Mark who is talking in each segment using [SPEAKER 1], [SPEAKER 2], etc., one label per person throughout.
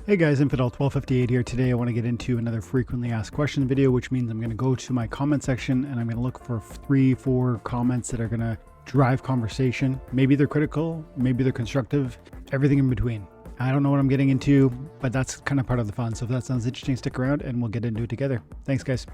[SPEAKER 1] Hey guys, Infidel1258 here. Today I want to get into another frequently asked questions video, which means I'm going to go to my comment section and I'm going to look for 3-4 comments that are going to drive conversation. Maybe they're critical, maybe they're constructive, everything in between. I don't know what I'm getting into, but that's kind of part of the fun. So if that sounds interesting, stick around and we'll get into it together. Thanks guys.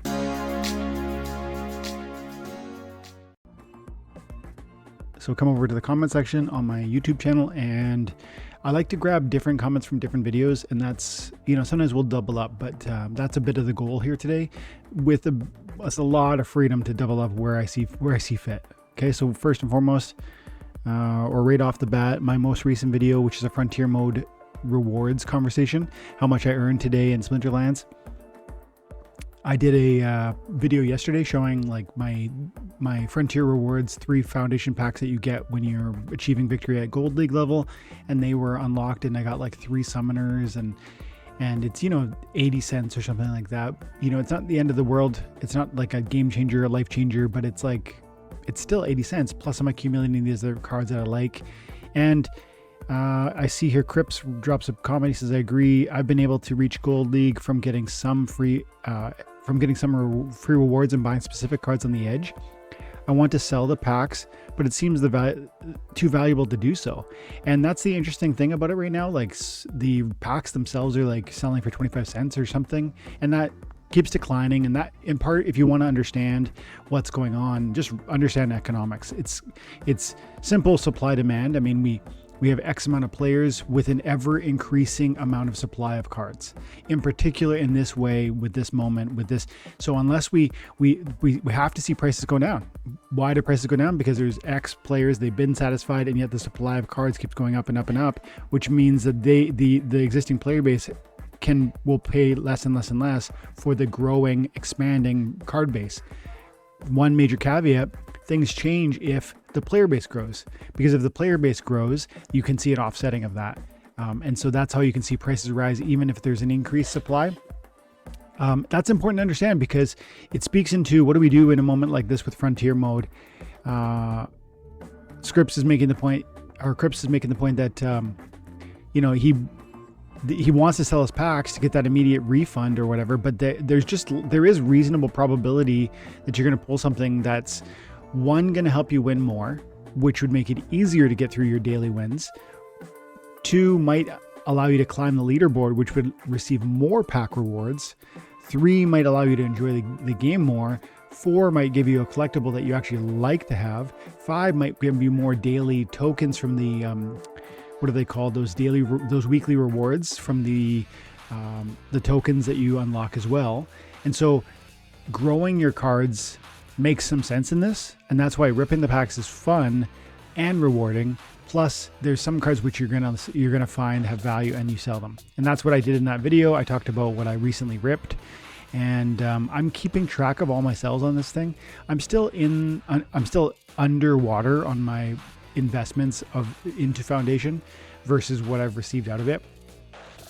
[SPEAKER 1] So come over to the comment section on my YouTube channel, and I like to grab different comments from different videos, and that's, sometimes we'll double up, but that's a bit of the goal here today, with a lot of freedom to double up where I see fit. Okay, so first and foremost, or right off the bat, my most recent video, which is a frontier mode rewards conversation, how much I earned today in Splinterlands. I did a video yesterday showing like my Frontier Rewards 3 Foundation packs that you get when you're achieving victory at Gold League level, and they were unlocked, and I got like 3 Summoners, and it's 80 cents or something like that. It's not the end of the world. It's not like a game changer, a life changer, but it's still 80 cents. Plus I'm accumulating these other cards that I like. And I see here Crips drops a comment. He says, I agree. I've been able to reach Gold League from getting some free rewards and buying specific cards on the edge. I want to sell the packs, but it seems too valuable to do so. And that's the interesting thing about it right now. Like the packs themselves are like selling for 25 cents or something, and that keeps declining. And that, in part, if you want to understand what's going on, just understand economics. It's simple supply demand. I mean, we have X amount of players with an ever increasing amount of supply of cards, in particular in this way, with this moment, with this. So unless we have to see prices go down. Why do prices go down? Because there's X players, they've been satisfied, and yet the supply of cards keeps going up and up and up, which means that the existing player base will pay less and less and less for the growing, expanding card base. One major caveat: things change if the player base grows, because if the player base grows, you can see an offsetting of that. And so that's how you can see prices rise, even if there's an increased supply. That's important to understand, because it speaks into what do we do in a moment like this with frontier mode. Crips is making the point that he wants to sell his packs to get that immediate refund or whatever, but there is reasonable probability that you're going to pull something that's going to help you win more, which would make it easier to get through your daily wins. 2, might allow you to climb the leaderboard, which would receive more pack rewards. 3, might allow you to enjoy the game more. 4, might give you a collectible that you actually like to have. 5, might give you more daily tokens from the what are they called? Those weekly rewards from the tokens that you unlock as well. And so growing your cards makes some sense in this, and that's why ripping the packs is fun and rewarding. Plus there's some cards which you're gonna find have value, and you sell them. And that's what I did in that video. I talked about what I recently ripped, and I'm keeping track of all my sales on this thing. I'm still underwater on my investments into Foundation versus what I've received out of it.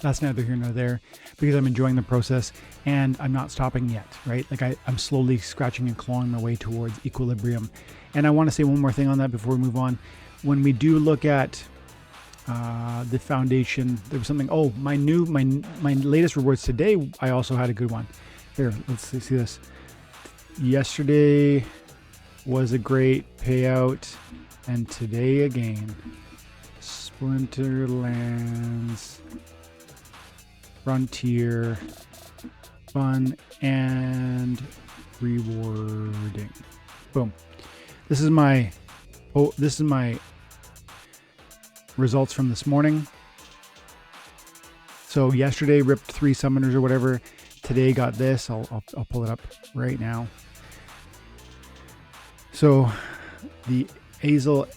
[SPEAKER 1] That's neither here nor there, because I'm enjoying the process and I'm not stopping yet, right? Like I'm slowly scratching and clawing my way towards equilibrium. And I want to say one more thing on that before we move on. When we do look at the Foundation, there was something, my latest rewards today, I also had a good one. Here, let's see this. Yesterday was a great payout, and today again. Splinterlands, Frontier, fun and rewarding. Boom. This is my results from this morning. So yesterday ripped 3 Summoners or whatever. Today got this. I'll pull it up right now. So the Azel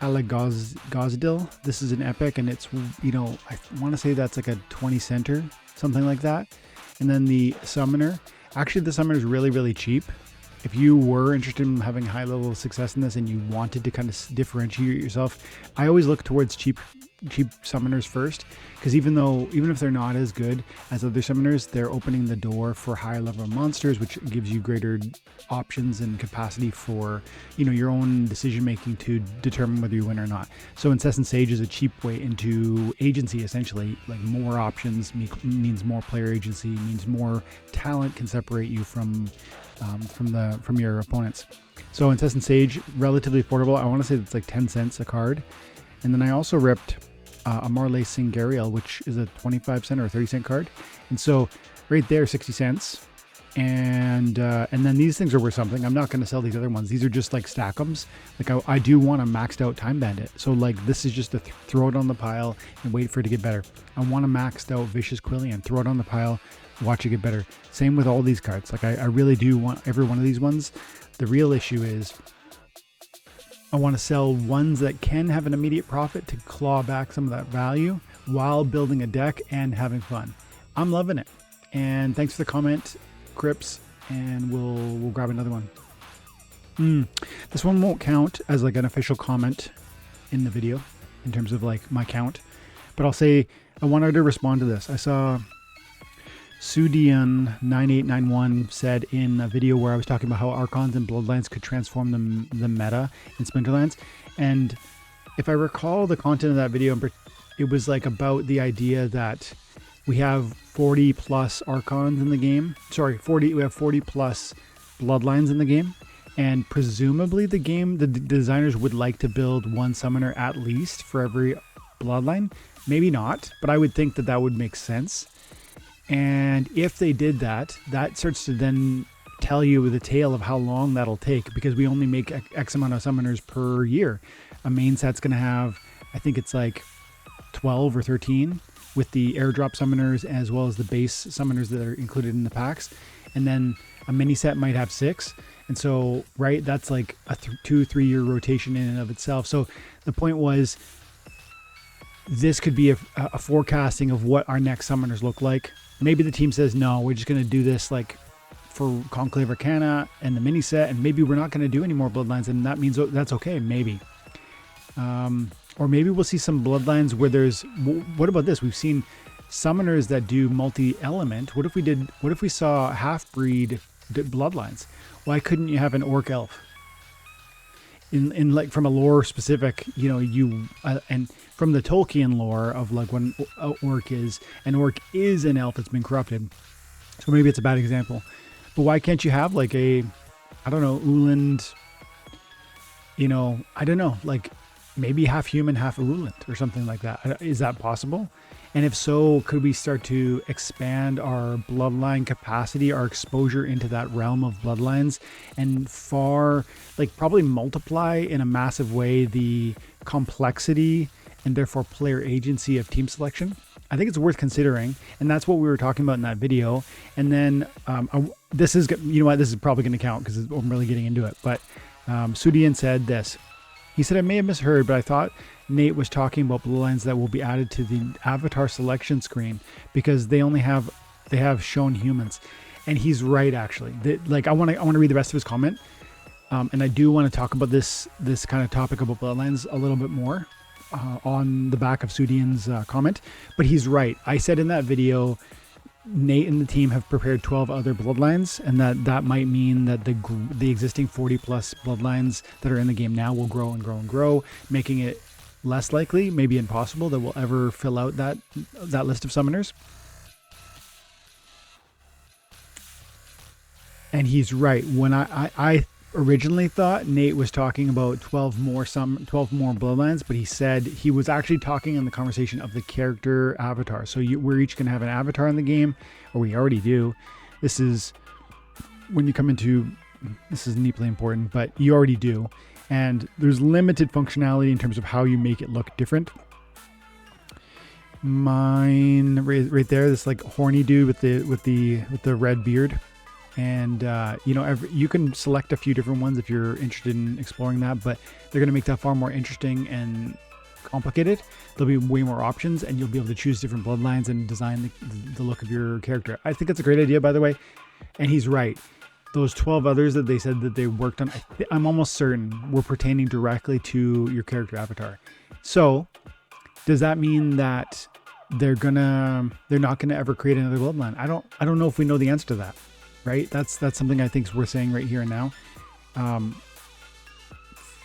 [SPEAKER 1] Alagazdil, this is an epic, and it's, I want to say that's like a 20 center, something like that. And then the Summoner, actually the Summoner is really, really cheap. If you were interested in having high level of success in this and you wanted to kind of differentiate yourself, I always look towards cheap cheap summoners first, because even if they're not as good as other summoners, they're opening the door for higher level monsters, which gives you greater options and capacity for, you know, your own decision making to determine whether you win or not. So Incessant Sage is a cheap way into agency, essentially. Like, more options means more player agency, means more talent can separate you from your opponents. So Incessant Sage, relatively affordable. I want to say it's like 10 cents a card. And then I also ripped a Marley Singariel, which is a 25 cent or a 30 cent card. And so right there, 60 cents. And then these things are worth something. I'm not going to sell these other ones. These are just like stack'ems. Like, I do want a maxed out Time Bandit. So like, this is just to throw it on the pile and wait for it to get better. I want a maxed out Vicious Quillian. Throw it on the pile, watch it get better. Same with all these cards. Like, I really do want every one of these ones. The real issue is I want to sell ones that can have an immediate profit to claw back some of that value while building a deck and having fun. I'm loving it. And thanks for the comment, Crips, and we'll grab another one. This one won't count as like an official comment in the video in terms of like my count, but I'll say I wanted to respond to this. I saw Sudian9891 said in a video where I was talking about how Archons and Bloodlines could transform the meta in Splinterlands. And if I recall the content of that video, it was like about the idea that we have 40 plus Archons in the game. Sorry, we have 40 plus Bloodlines in the game. And presumably the designers would like to build one summoner at least for every Bloodline. Maybe not, but I would think that would make sense. And if they did that, that starts to then tell you the tale of how long that'll take, because we only make X amount of summoners per year. A main set's going to have, I think it's like 12 or 13 with the airdrop summoners as well as the base summoners that are included in the packs. And then a mini set might have 6. And so, right, that's like a 2-3 year rotation in and of itself. So the point was, this could be a forecasting of what our next summoners look like. Maybe the team says, no, we're just going to do this like for Conclave Arcana and the mini set, and maybe we're not going to do any more Bloodlines, and that means that's okay, maybe. Or maybe we'll see some Bloodlines where there's, what about this? We've seen summoners that do multi-element. What if we saw half-breed Bloodlines? Why couldn't you have an Orc Elf? In like, from a lore specific, you know, and from the Tolkien lore of like when an orc is an elf that's been corrupted. So maybe it's a bad example, but why can't you have like I don't know, Uland, you know, I don't know, like maybe half human, half Uland or something like that. Is that possible? And if so, could we start to expand our bloodline capacity, our exposure into that realm of bloodlines, and probably multiply in a massive way the complexity and therefore player agency of team selection? I think it's worth considering, and that's what we were talking about in that video. And then this is probably going to count because I'm really getting into it. But Sudian said this. He said, I may have misheard, but I thought Nate was talking about bloodlines that will be added to the avatar selection screen because they have shown humans. And he's right, actually. I want to read the rest of his comment. And I do want to talk about this kind of topic about bloodlines a little bit more on the back of Sudian's comment. But he's right. I said in that video, Nate and the team have prepared 12 other bloodlines, and that might mean that the existing 40 plus bloodlines that are in the game now will grow and grow and grow, making it less likely, maybe impossible, that we'll ever fill out that list of summoners. And he's right. When I originally thought Nate was talking about 12 more bloodlines, but he said he was actually talking in the conversation of the character avatar. So we're each going to have an avatar in the game, or we already do. This is when you come into, this is neatly important, but you already do. And there's limited functionality in terms of how you make it look different. Mine right there, this like horny dude with the red beard. And you can select a few different ones if you're interested in exploring that, but they're going to make that far more interesting and complicated. There'll be way more options, and you'll be able to choose different bloodlines and design the look of your character. I think that's a great idea, by the way. And he's right. Those 12 others that they said that they worked on, I'm almost certain were pertaining directly to your character avatar. So Does that mean that they're not gonna ever create another bloodline? I don't know if we know the answer to that, right? That's something I think we're saying right here and now.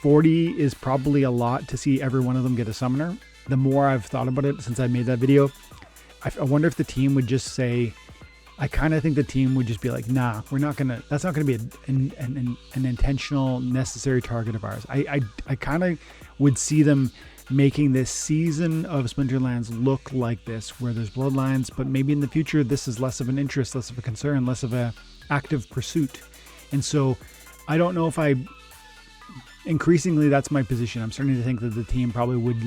[SPEAKER 1] 40 is probably a lot to see every one of them get a summoner. The more I've thought about it since I made that video, I wonder if the team would just say, I kind of think the team would just be like, nah, that's not gonna be an intentional, necessary target of ours. I kind of would see them making this season of Splinterlands look like this, where there's bloodlines, but maybe in the future, this is less of an interest, less of a concern, less of a active pursuit. And so I don't know if increasingly that's my position. I'm starting to think that the team probably would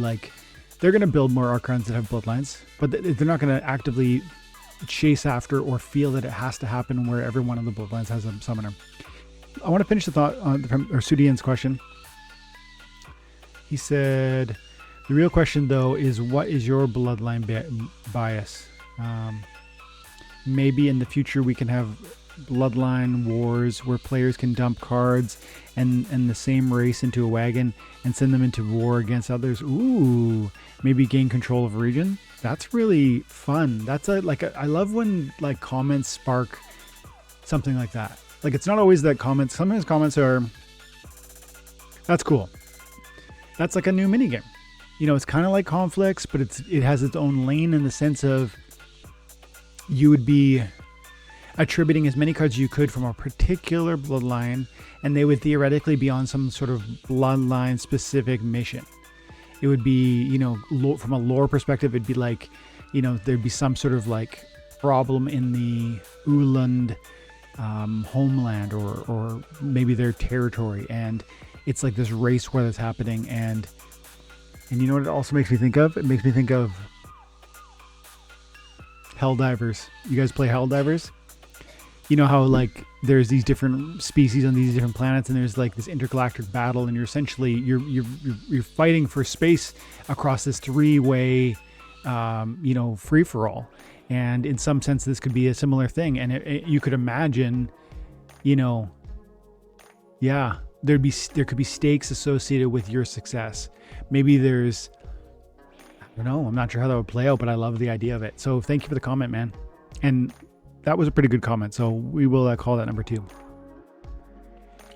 [SPEAKER 1] they're going to build more archons that have bloodlines, but they're not going to actively chase after or feel that it has to happen where every one of the bloodlines has a summoner. I want to finish the thought from Sudian's question. He said, the real question though is, what is your bloodline bias? Maybe in the future we can have bloodline wars where players can dump cards and the same race into a wagon and send them into war against others. Ooh, maybe gain control of a region. That's really fun. That's I love when comments spark something like that. It's not always that comments. Sometimes comments are, that's cool. That's like a new minigame. It's kind of like conflicts, but it has its own lane in the sense of you would be attributing as many cards as you could from a particular bloodline, and they would theoretically be on some sort of bloodline specific mission. It would be, from a lore perspective, it'd be there'd be some sort of problem in the Uland homeland or maybe their territory, and it's like this race war that's happening. And you know what it also makes me think of? It makes me think of Helldivers. You guys play Helldivers? You know how there's these different species on these different planets, and there's this intergalactic battle, and you're essentially you're fighting for space across this three-way free-for-all. And in some sense this could be a similar thing, and you could imagine, there could be stakes associated with your success. Maybe there's, I don't know, I'm not sure how that would play out, but I love the idea of it. So thank you for the comment, man. And that was a pretty good comment, so we will call that number 2.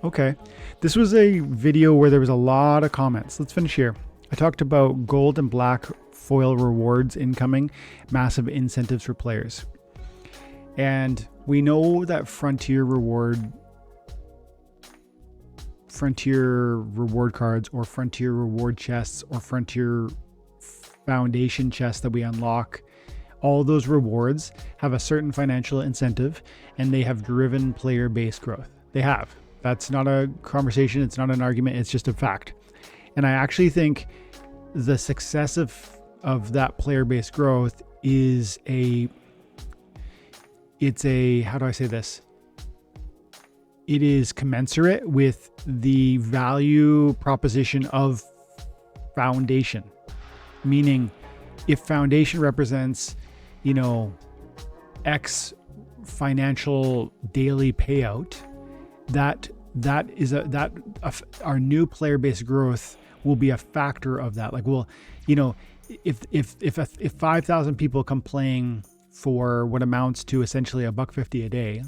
[SPEAKER 1] Okay, this was a video where there was a lot of comments. Let's finish here. I talked about gold and black foil rewards incoming, massive incentives for players. And we know that frontier reward cards or frontier reward chests or frontier foundation chests that we unlock, all those rewards have a certain financial incentive, and they have driven player base growth. They have. That's not a conversation. It's not an argument. It's just a fact. And I actually think the success of that player base growth is how do I say this? It is commensurate with the value proposition of Foundation. Meaning, if Foundation represents, X financial daily payout, our new player base growth will be a factor of that. If 5,000 people come playing for what amounts to essentially $1.50 a day,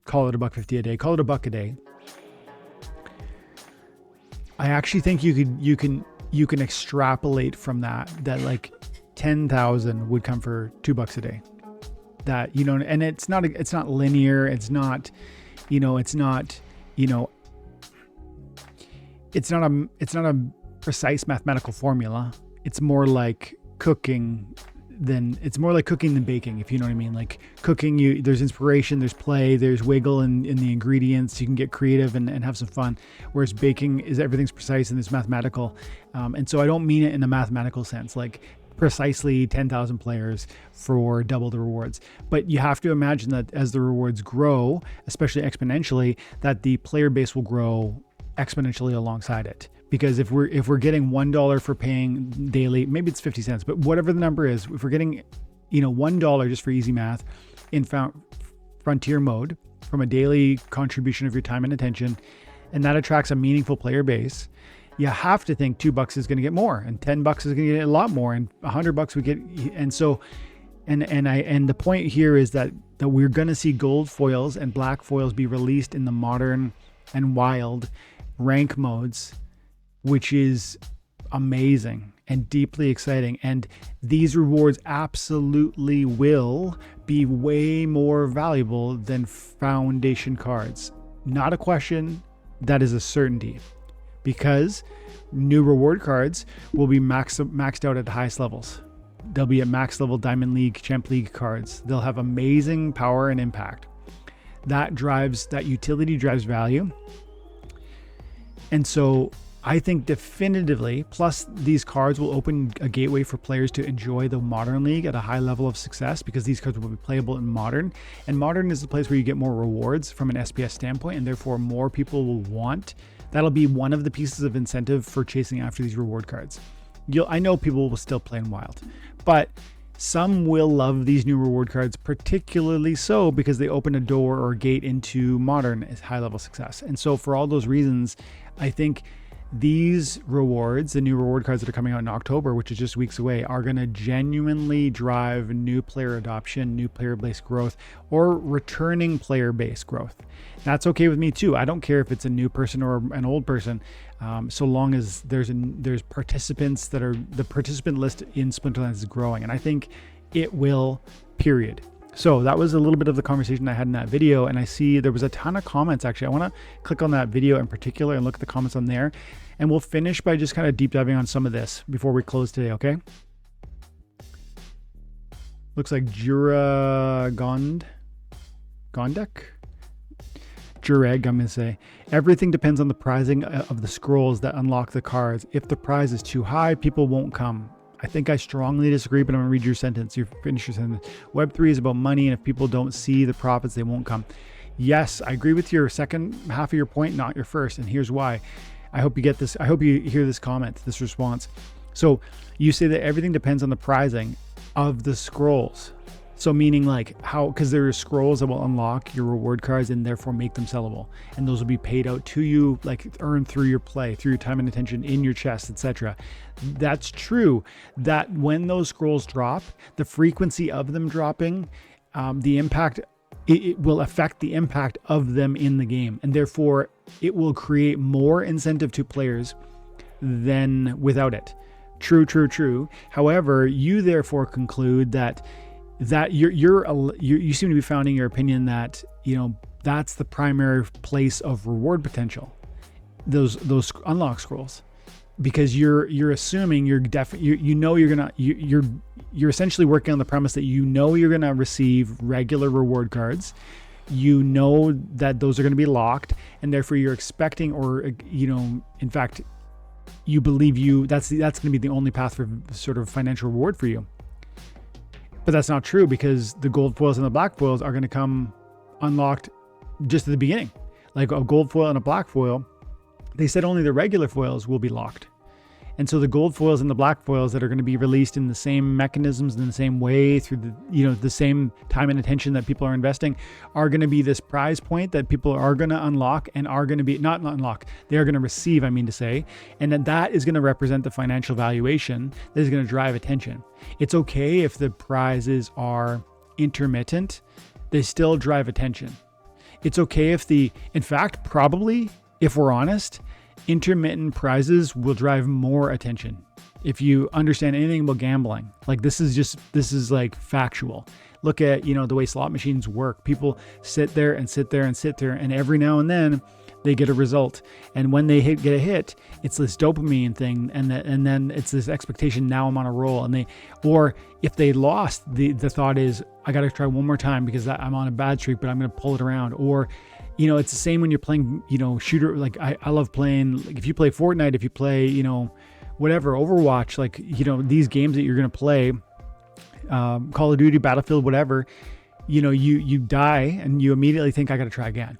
[SPEAKER 1] call it $1.50 a day, call it $1 a day, I actually think you can extrapolate from that 10,000 would come for $2 a day. That, and it's not linear. It's not a precise mathematical formula. It's more like cooking than baking, if you know what I mean. Cooking, there's inspiration, there's play, there's wiggle in the ingredients. You can get creative and have some fun. Whereas baking everything's precise and it's mathematical. And so I don't mean it in a mathematical sense, precisely 10,000 players for double the rewards. But you have to imagine that as the rewards grow, especially exponentially, that the player base will grow exponentially alongside it. Because if we're getting $1 for paying daily, maybe it's 50 cents, but whatever the number is, if we're getting, $1 just for easy math in frontier mode from a daily contribution of your time and attention, and that attracts a meaningful player base, you have to think $2 is going to get more, and $10 is going to get a lot more, and $100 we get. And so, and the point here is that we're going to see gold foils and black foils be released in the modern and wild rank modes, which is amazing and deeply exciting. And these rewards absolutely will be way more valuable than Foundation cards. Not a question, that is a certainty, because new reward cards will be maxed out at the highest levels. They'll be at max level Diamond League, Champ League cards. They'll have amazing power and impact. That utility drives value. And so I think definitively, plus these cards will open a gateway for players to enjoy the Modern League at a high level of success, because these cards will be playable in Modern. And Modern is the place where you get more rewards from an SPS standpoint, and therefore more people will want. That'll be one of the pieces of incentive for chasing after these reward cards. I know people will still play in Wild, but some will love these new reward cards, particularly so because they open a door or a gate into Modern as high level success. And so for all those reasons, I think these rewards, the new reward cards that are coming out in October, which is just weeks away, are going to genuinely drive new player adoption, new player base growth, or returning player base growth. That's okay with me too. I don't care if it's a new person or an old person, so long as there's participants that are, the participant list in Splinterlands is growing, and I think it will, period. So that was a little bit of the conversation I had in that video, and I see there was a ton of comments. Actually, I want to click on that video in particular and look at the comments on there, and we'll finish by just kind of deep diving on some of this before we close today, okay? Looks like Gondek? Jureg, I'm going to say. Everything depends on the pricing of the scrolls that unlock the cards. If the prize is too high, people won't come. I think I strongly disagree, but I'm gonna read your sentence. You finish your sentence. Web3 is about money, and if people don't see the profits, they won't come. Yes, I agree with your second half of your point, not your first, and here's why. I hope you get this. I hope you hear this comment, this response. So you say that everything depends on the pricing of the scrolls. So meaning like how, because there are scrolls that will unlock your reward cards and therefore make them sellable, and those will be paid out to you, like earned through your play, through your time and attention in your chest, etc. That's true. That when those scrolls drop, the frequency of them dropping, the impact, it will affect the impact of them in the game, and therefore it will create more incentive to players than without it. True. However, you therefore conclude that you seem to be founding your opinion that, you know, that's the primary place of reward potential, those unlock scrolls, because you're assuming you're essentially working on the premise that you know you're gonna receive regular reward cards, you know that those are going to be locked, and therefore you're expecting, or you know, in fact, you believe that's going to be the only path for sort of financial reward for you. But that's not true, because the gold foils and the black foils are going to come unlocked just at the beginning. Like a gold foil and a black foil, they said only the regular foils will be locked. And so the gold foils and the black foils that are going to be released in the same mechanisms, in the same way, through the, you know, the same time and attention that people are investing, are going to be this prize point that people are going to unlock, and are going to be not unlock, they are going to receive, I mean to say, and then that is going to represent the financial valuation that is going to drive attention. It's okay if the prizes are intermittent, they still drive attention. It's okay if in fact, probably, if we're honest, intermittent prizes will drive more attention. If you understand anything about gambling, like this is like factual. Look at, you know, the way slot machines work. People sit there, and every now and then they get a result. And when they get a hit, it's this dopamine thing, and then it's this expectation, now I'm on a roll. Or if they lost, the thought is, I got to try one more time because I'm on a bad streak, but I'm going to pull it around. Or, you know, it's the same when you're playing, you know, shooter. Like I love playing, like if you play Fortnite, if you play, you know, whatever, Overwatch, like, you know, these games that you're going to play, Call of Duty, Battlefield, whatever, you know, you die and you immediately think, I got to try again.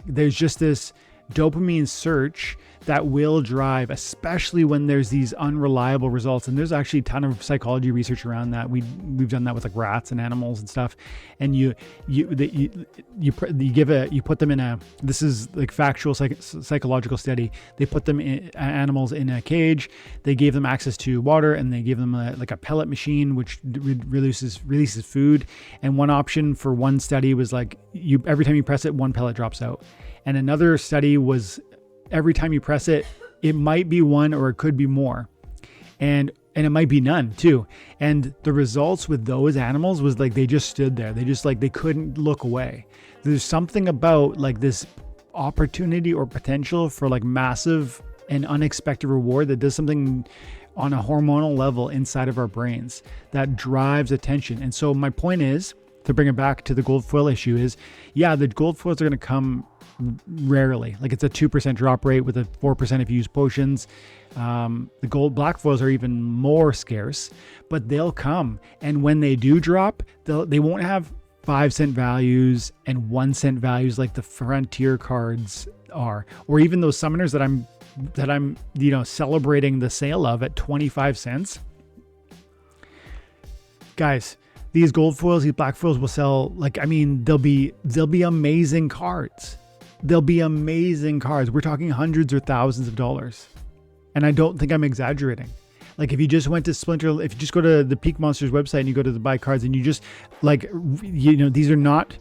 [SPEAKER 1] There's just this dopamine search that will drive, especially when there's these unreliable results. And there's actually a ton of psychology research around that. We've done that with like rats and animals and stuff. And you put them in a, this is like factual psychological study. They put them in animals in a cage. They gave them access to water, and they gave them like a pellet machine, which releases food. And one option for one study was like, every time you press it, one pellet drops out. And another study was, every time you press it, it might be one or it could be more. And it might be none too. And the results with those animals was like, they just stood there. They couldn't look away. There's something about like this opportunity or potential for like massive and unexpected reward that does something on a hormonal level inside of our brains that drives attention. And so my point is, to bring it back to the gold foil issue, is, yeah, the gold foils are going to come rarely. Like, it's a 2% drop rate with a 4% if you use potions. The gold black foils are even more scarce, but they'll come. And when they do drop, they won't have 5-cent values and 1-cent values like the frontier cards are, or even those summoners that I'm celebrating the sale of at 25 cents. Guys, these gold foils, these black foils will sell like, I mean, they'll be amazing cards. They'll be amazing cards. We're talking hundreds or thousands of dollars. And I don't think I'm exaggerating. Like, if you just went to if you just go to the Peak Monsters website and you go to the buy cards and you just like, these are not,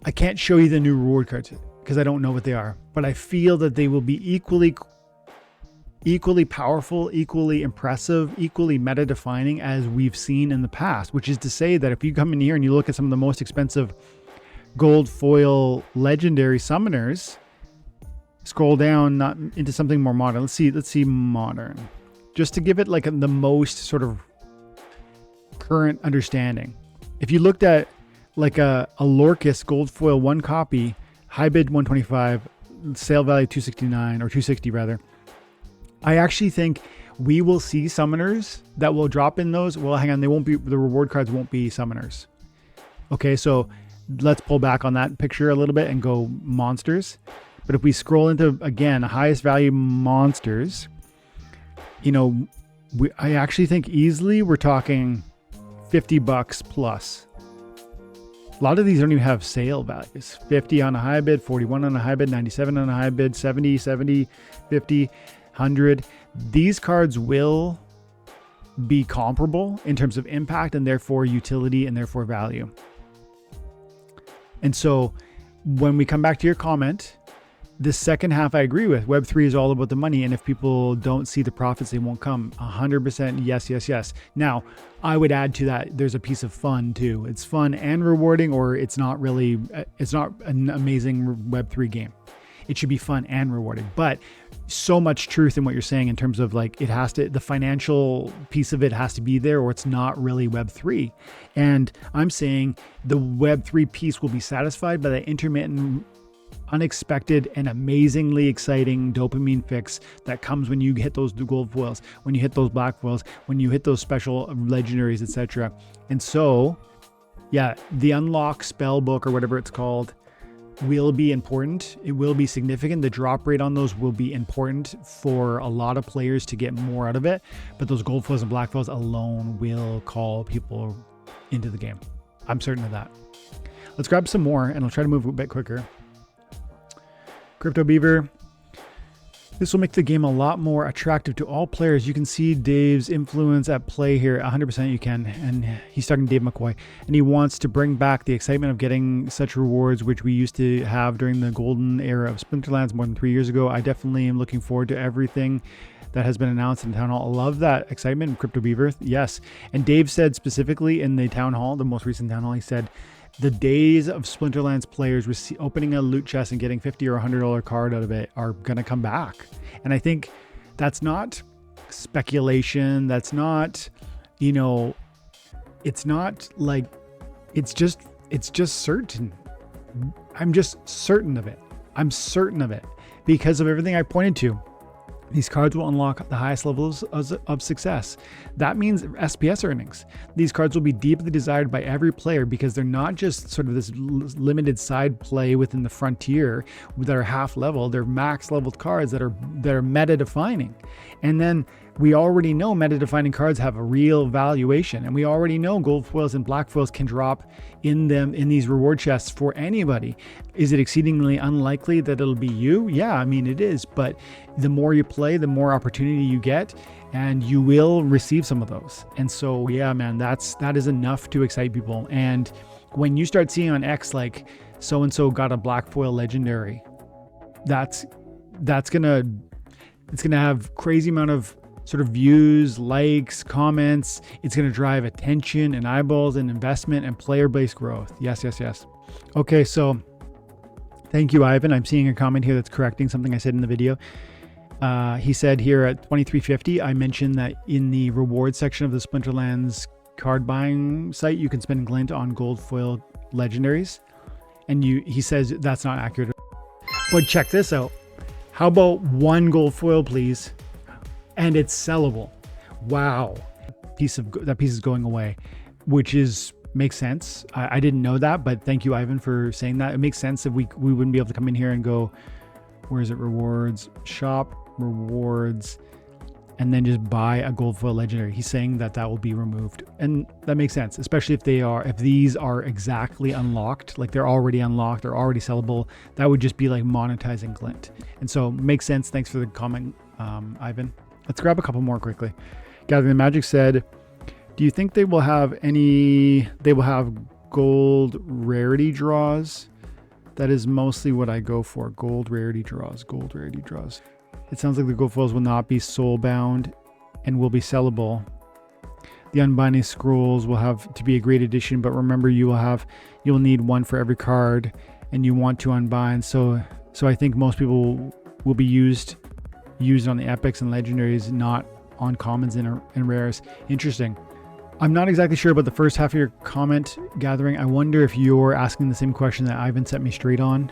[SPEAKER 1] I can't show you the new reward cards because I don't know what they are, but I feel that they will be equally powerful, equally impressive, equally meta defining as we've seen in the past, which is to say that if you come in here and you look at some of the most expensive gold foil legendary summoners, scroll down not into something more modern. Let's see modern, just to give it like the most sort of current understanding. If you looked at like a Lorcus gold foil 1 copy, high bid 125, sale value 269 or 260 rather, I actually think we will see summoners that will drop in those. Well, hang on, the reward cards won't be summoners. Okay, so let's pull back on that picture a little bit and go monsters. But if we scroll into, again, highest value monsters, I actually think easily we're talking $50 plus. A lot of these don't even have sale values. 50 on a high bid, 41 on a high bid, 97 on a high bid, 70, 50, 100. These cards will be comparable in terms of impact and therefore utility and therefore value. And so when we come back to your comment, the second half I agree with. Web3 is all about the money, and if people don't see the profits, they won't come. 100% yes. Now, I would add to that, there's a piece of fun too. It's fun and rewarding, or it's not an amazing Web3 game. It should be fun and rewarding, but so much truth in what you're saying in terms of like, the financial piece of it has to be there, or it's not really Web3. And I'm saying the Web3 piece will be satisfied by the intermittent, unexpected, and amazingly exciting dopamine fix that comes when you hit those gold foils, when you hit those black foils, when you hit those special legendaries, etc. And so, yeah, the unlock spell book or whatever it's called will be important. It will be significant. The drop rate on those will be important for a lot of players to get more out of it. But those gold foils and black foils alone will call people into the game. I'm certain of that. Let's grab some more and I'll try to move a bit quicker. Crypto Beaver. This will make the game a lot more attractive to all players. You can see Dave's influence at play here. 100% you can. And he's talking to Dave McCoy. And he wants to bring back the excitement of getting such rewards, which we used to have during the golden era of Splinterlands more than 3 years ago. I definitely am looking forward to everything that has been announced in Town Hall. I love that excitement in Crypto Beaver. Yes. And Dave said specifically in the Town Hall, the most recent Town Hall, he said, the days of Splinterlands players opening a loot chest and getting $50 or $100 card out of it are going to come back. And I think that's not speculation. That's not, it's not like, it's just certain. I'm just certain of it. I'm certain of it because of everything I pointed to. These cards will unlock the highest levels of success. That means SPS earnings. These cards will be deeply desired by every player because they're not just sort of this limited side play within the frontier that are half level. They're max leveled cards that are meta defining. And then we already know meta defining cards have a real valuation, and we already know gold foils and black foils can drop in these reward chests for anybody. Is it exceedingly unlikely that it'll be you? Yeah, I mean it is, but the more you play, the more opportunity you get, and you will receive some of those. And so yeah, man, that is enough to excite people. And when you start seeing on X like so and so got a black foil legendary, it's gonna have crazy amount of sort of views, likes, comments. It's going to drive attention and eyeballs and investment and player-based growth. Yes. Okay, so thank you, Ivan. I'm seeing a comment here that's correcting something I said in the video. He said here at 2350, I mentioned that in the reward section of the Splinterlands card buying site, you can spend glint on gold foil legendaries. And he says that's not accurate. But check this out. How about one gold foil, please? And it's sellable. Wow. That piece is going away, which makes sense. I didn't know that, but thank you, Ivan, for saying that. It makes sense that we wouldn't be able to come in here and go, where is it? Rewards, shop, rewards, and then just buy a gold foil legendary. He's saying that will be removed. And that makes sense, especially if these are exactly unlocked, like they're already unlocked, they're already sellable. That would just be like monetizing glint. And so makes sense. Thanks for the comment, Ivan. Let's grab a couple more quickly. Gathering the Magic said, do you think they will have gold rarity draws? That is mostly what I go for. Gold rarity draws. It sounds like the gold foils will not be soul bound and will be sellable. The unbinding scrolls will have to be a great addition, but remember you'll need one for every card and you want to unbind. So I think most people will be used on the epics and legendaries, not on commons and rares. Interesting. I'm not exactly sure about the first half of your comment, Gathering. I wonder if you're asking the same question that Ivan set me straight on.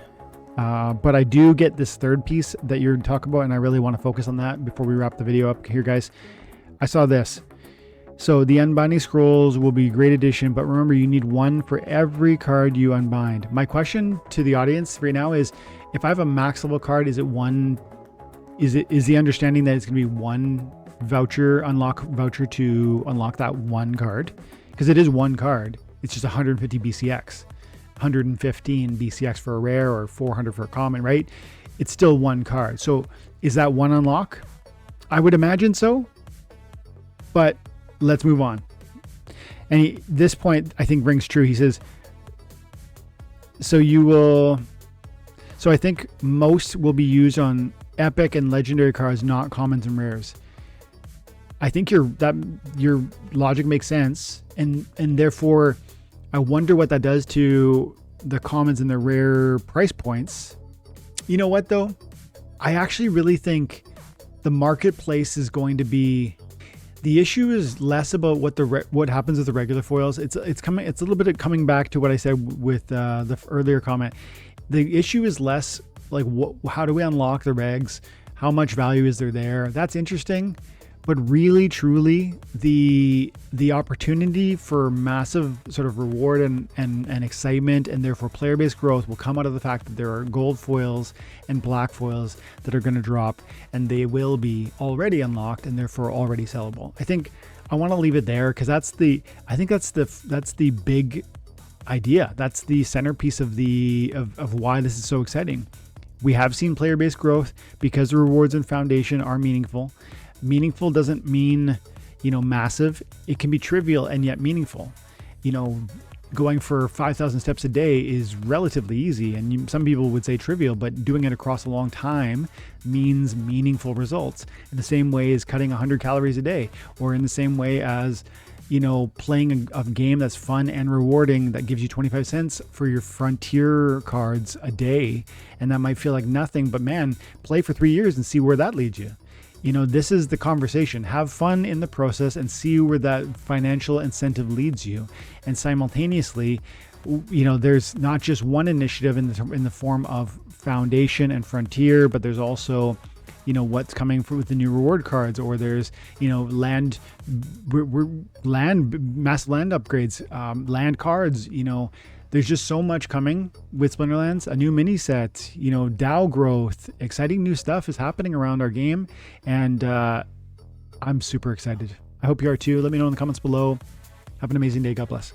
[SPEAKER 1] But I do get this third piece that you're talking about, and I really want to focus on that before we wrap the video up here, guys. I saw this. So the unbinding scrolls will be a great addition, but remember you need one for every card you unbind. My question to the audience right now is, if I have a max level card, is the understanding that it's going to be one unlock voucher to unlock that one card? Because it is one card. It's just 150 BCX, 115 BCX for a rare, or 400 for a common, right? It's still one card. So is that one unlock? I would imagine so, but let's move on. And this point I think rings true. He says, so I think most will be used on epic and legendary cards, not commons and rares. I think your logic makes sense, and therefore I wonder what that does to the commons and the rare price points. You know what though? I actually really think the marketplace is going to be, the issue is less about what happens with the regular foils. It's a little bit of coming back to what I said with the earlier comment. The issue is less like how do we unlock the regs? How much value is there? That's interesting. But really, truly, the opportunity for massive sort of reward and excitement, and therefore player-based growth, will come out of the fact that there are gold foils and black foils that are going to drop, and they will be already unlocked and therefore already sellable. I think I want to leave it there because that's the big idea. That's the centerpiece of why this is so exciting. We have seen player-based growth because the rewards in Foundation are meaningful. Meaningful doesn't mean, massive. It can be trivial and yet meaningful. Going for 5,000 steps a day is relatively easy, and some people would say trivial, but doing it across a long time means meaningful results. In the same way as cutting 100 calories a day, or in the same way as playing a game that's fun and rewarding that gives you 25 cents for your frontier cards a day. And that might feel like nothing, but man, play for 3 years and see where that leads you. This is the conversation. Have fun in the process and see where that financial incentive leads you. And simultaneously, there's not just one initiative in the form of Foundation and Frontier, but there's also, you know, what's coming with the new reward cards, or there's, you know, massive land upgrades, land cards, you know. There's just so much coming with Splinterlands, a new mini set, you know, DAO growth, exciting new stuff is happening around our game. And I'm super excited. I hope you are too. Let me know in the comments below. Have an amazing day. God bless.